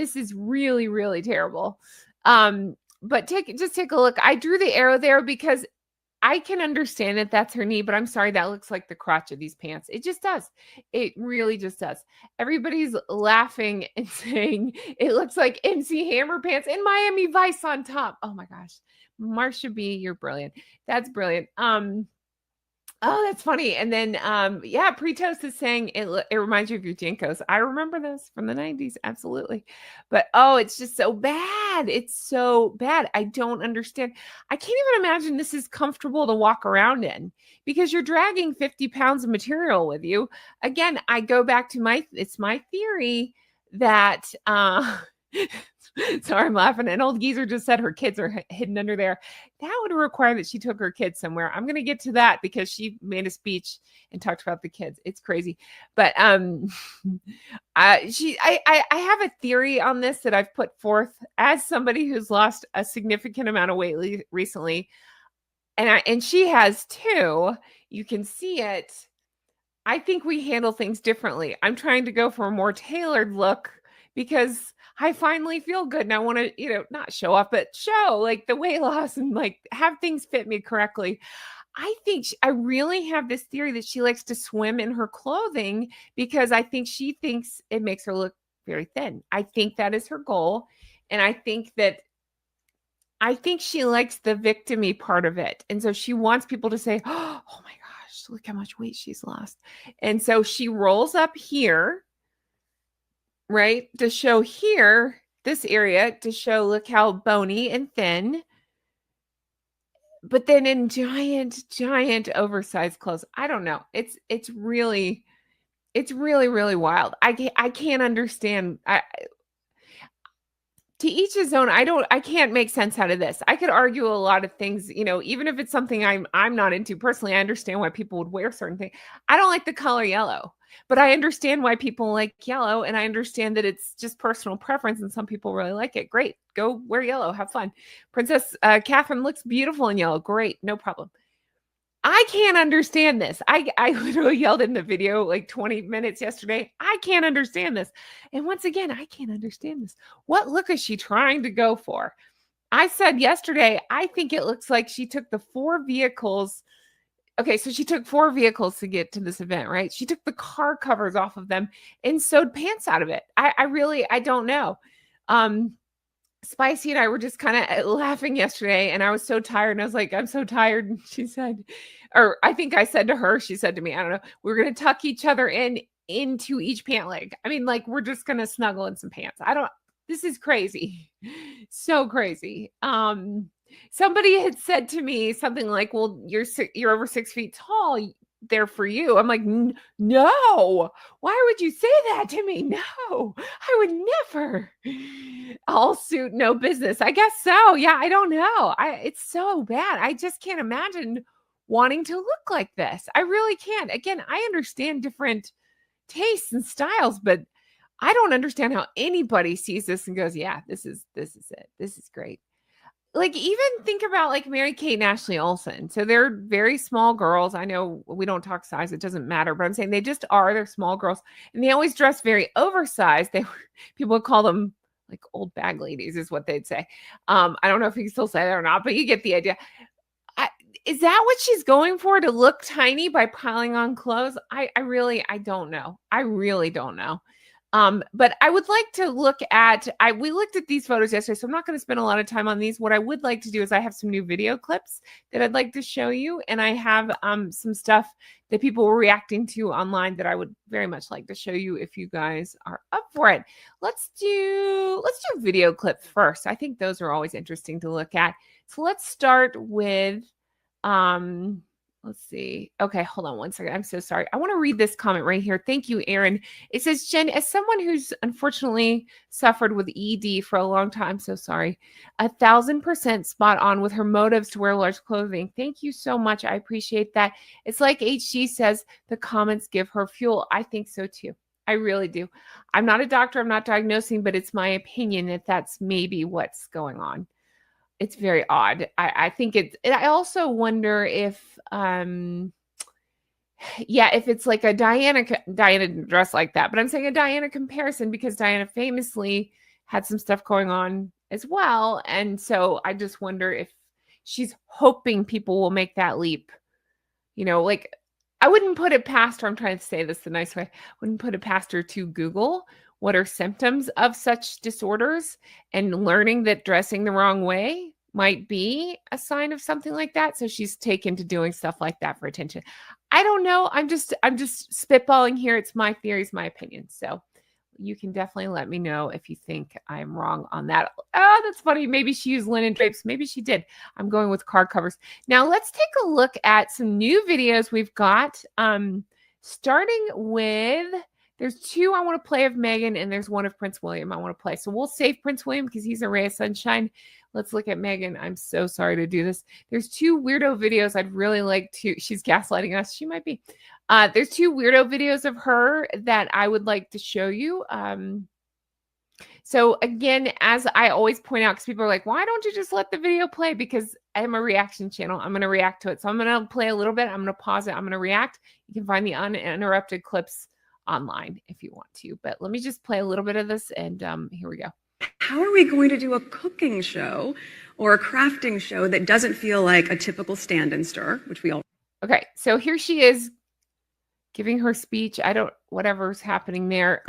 This is really, really terrible. But just take a look. I drew the arrow there because I can understand that that's her knee, but I'm sorry, that looks like the crotch of these pants. It just does. It really just does. Everybody's laughing and saying it looks like MC Hammer pants and Miami Vice on top. Oh my gosh. Marsha B, you're brilliant. That's brilliant. Oh, that's funny. And then, yeah, Pre-Toast is saying it reminds you of your Jinkos. I remember those from the 90s. Absolutely. But, oh, it's just so bad. It's so bad. I don't understand. I can't even imagine this is comfortable to walk around in because you're dragging 50 pounds of material with you. Again, I go back to it's my theory that, sorry, I'm laughing. An old geezer just said her kids are hidden under there. That would require that she took her kids somewhere. I'm going to get to that because she made a speech and talked about the kids. It's crazy. But I have a theory on this that I've put forth as somebody who's lost a significant amount of weight recently. And she has too. You can see it. I think we handle things differently. I'm trying to go for a more tailored look because I finally feel good and I want to, not show off, but show like the weight loss and like have things fit me correctly. I think I really have this theory that she likes to swim in her clothing because I think she thinks it makes her look very thin. I think that is her goal. And I think she likes the victim-y part of it. And so she wants people to say, oh my gosh, look how much weight she's lost. And so she rolls up here, right? To show here, this area, to show, look how bony and thin. But then in giant oversized clothes. I don't know. It's really, really wild. I can't understand. To each his own. I can't make sense out of this. I could argue a lot of things, even if it's something I'm not into personally. I understand why people would wear certain things. I don't like the color yellow, but I understand why people like yellow. And I understand that it's just personal preference and some people really like it. Great. Go wear yellow. Have fun. Princess Catherine looks beautiful in yellow. Great. No problem. I can't understand this. I literally yelled in the video like 20 minutes yesterday. I can't understand this. And once again, I can't understand this. What look is she trying to go for? I said yesterday, I think it looks like she took the 4 vehicles. Okay, so she took 4 vehicles to get to this event, right? She took the car covers off of them and sewed pants out of it. I don't know. Spicy and I were just kind of laughing yesterday and I was so tired and I was like, I'm so tired. And she said, or I think I said to her, she said to me, I don't know, we're going to tuck each other into each pant leg. I mean, like we're just going to snuggle in some pants. This is crazy. So crazy. Somebody had said to me something like, well, you're over 6 feet tall. There for you. I'm like, no, why would you say that to me? No, I would never. All suit, no business. I guess so. Yeah, I don't know. It's so bad. I just can't imagine wanting to look like this. I really can't. Again, I understand different tastes and styles, but I don't understand how anybody sees this and goes, yeah, this is it. This is great. Like, even think about like Mary-Kate and Ashley Olsen. So they're very small girls. I know we don't talk size. It doesn't matter, but I'm saying they just are. They're small girls and they always dress very oversized. People would call them like old bag ladies is what they'd say. I don't know if you can still say that or not, but you get the idea. Is that what she's going for, to look tiny by piling on clothes? I don't know. I really don't know. But I would like to look at, we looked at these photos yesterday, so I'm not going to spend a lot of time on these. What I would like to do is I have some new video clips that I'd like to show you. And I have some stuff that people were reacting to online that I would very much like to show you if you guys are up for it. Let's do video clips first. I think those are always interesting to look at. So let's start with, let's see. Okay, hold on one second. I'm so sorry. I want to read this comment right here. Thank you, Aaron. It says, Jen, as someone who's unfortunately suffered with ED for a long time, so sorry, 1,000% spot on with her motives to wear large clothing. Thank you so much. I appreciate that. It's like HG says, the comments give her fuel. I think so too. I really do. I'm not a doctor. I'm not diagnosing, but it's my opinion that that's maybe what's going on. It's very odd. I think I also wonder if, if it's like a Diana dress like that, but I'm saying a Diana comparison because Diana famously had some stuff going on as well. And so I just wonder if she's hoping people will make that leap. Like, I wouldn't put it past her. I'm trying to say this the nice way. I wouldn't put it past her to Google what are symptoms of such disorders, and learning that dressing the wrong way might be a sign of something like that. So she's taken to doing stuff like that for attention. I don't know. I'm just spitballing here. It's my theories, my opinion. So you can definitely let me know if you think I'm wrong on that. Oh, that's funny. Maybe she used linen drapes. Maybe she did. I'm going with card covers. Now let's take a look at some new videos we've got. Starting with, there's two I want to play of Meghan, and there's one of Prince William I want to play. So we'll save Prince William because he's a ray of sunshine. Let's look at Meghan. I'm so sorry to do this. There's two weirdo videos I'd really like to. She's gaslighting us. She might be. There's two weirdo videos of her that I would like to show you. So again, as I always point out, because people are like, why don't you just let the video play? Because I'm a reaction channel. I'm going to react to it. So I'm going to play a little bit. I'm going to pause it. I'm going to react. You can find the uninterrupted clips online if you want to. But let me just play a little bit of this, and here we go. How are we going to do a cooking show or a crafting show that doesn't feel like a typical stand and stir, which we all... Okay, so here she is giving her speech. Whatever's happening there,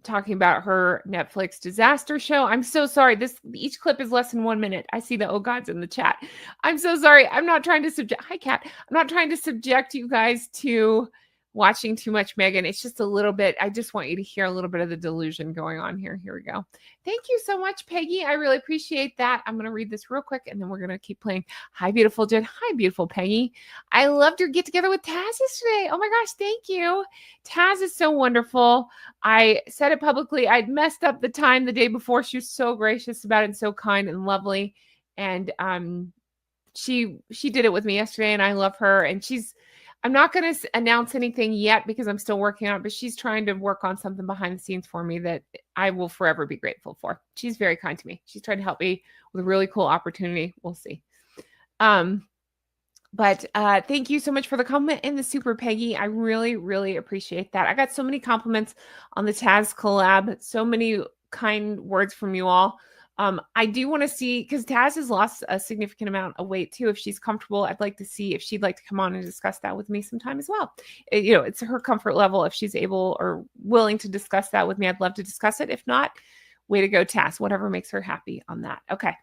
talking about her Netflix disaster show. I'm so sorry. Each clip is less than 1 minute. I see the oh gods in the chat. I'm so sorry. I'm not trying to subject, hi Kat. I'm not trying to subject you guys to watching too much Meghan. It's just a little bit. I just want you to hear a little bit of the delusion going on here. Here we go. Thank you so much, Peggy. I really appreciate that. I'm going to read this real quick, and then we're going to keep playing. Hi, beautiful Jen. Hi, beautiful Peggy. I loved your get together with Taz yesterday. Oh my gosh, thank you. Taz is so wonderful. I said it publicly. I'd messed up the time the day before. She was so gracious about it and so kind and lovely. And she did it with me yesterday, and I love her. And I'm not going to announce anything yet because I'm still working on it, but she's trying to work on something behind the scenes for me that I will forever be grateful for. She's very kind to me. She's trying to help me with a really cool opportunity. We'll see. But thank you so much for the comment and the super, Peggy. I really, really appreciate that. I got so many compliments on the Taz collab. So many kind words from you all. I do want to see, because Taz has lost a significant amount of weight too. If she's comfortable, I'd like to see if she'd like to come on and discuss that with me sometime as well. It's her comfort level. If she's able or willing to discuss that with me, I'd love to discuss it. If not, way to go, Taz. Whatever makes her happy on that. Okay.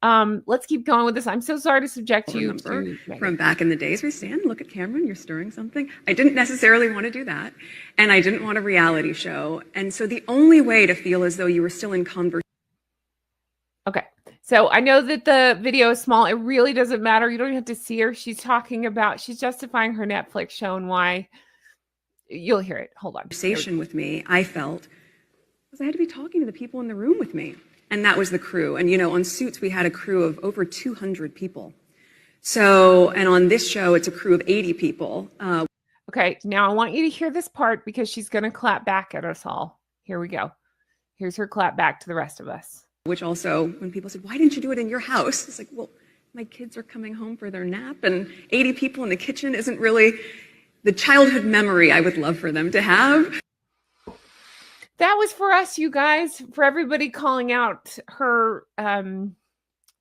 Let's keep going with this. I'm so sorry to subject you to from back in the days. We stand, look at Cameron, you're stirring something. I didn't necessarily want to do that. And I didn't want a reality show. And so the only way to feel as though you were still in conversation. Okay. So I know that the video is small. It really doesn't matter. You don't have to see her. She's justifying her Netflix show and why. You'll hear it. Hold on. Conversation with me, I felt, because I had to be talking to the people in the room with me. And that was the crew. And, on Suits, we had a crew of over 200 people. So, and on this show, it's a crew of 80 people. Okay. Now I want you to hear this part because she's going to clap back at us all. Here we go. Here's her clap back to the rest of us. Which also, when people said, why didn't you do it in your house? It's like, well, my kids are coming home for their nap, and 80 people in the kitchen isn't really the childhood memory I would love for them to have. That was for us, you guys, for everybody calling out her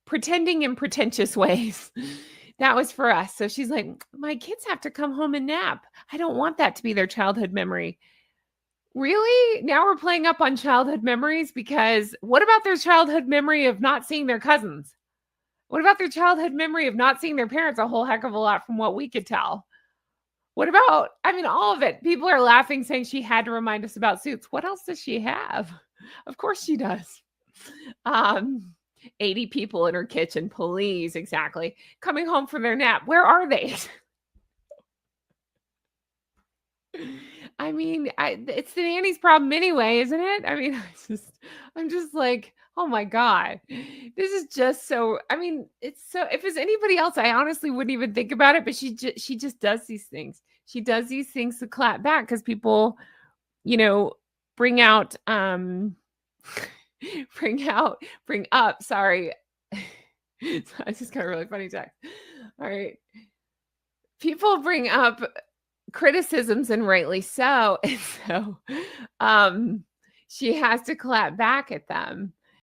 pretending in pretentious ways. That was for us. So she's like, my kids have to come home and nap. I don't want that to be their childhood memory. Really? Now we're playing up on childhood memories, because what about their childhood memory of not seeing their cousins? What about their childhood memory of not seeing their parents a whole heck of a lot from what we could tell? What about, all of it. People are laughing, saying she had to remind us about Suits. What else does she have? Of course she does. 80 people in her kitchen, please. Exactly. Coming home from their nap. Where are they? It's the nanny's problem anyway, isn't it? I'm just like, oh my God, this is just so, it's so, if it's anybody else, I honestly wouldn't even think about it, but she just does these things. She does these things to clap back because people, bring up, sorry. I just got a really funny text. All right. People bring up criticisms, and rightly so. And so she has to clap back at them.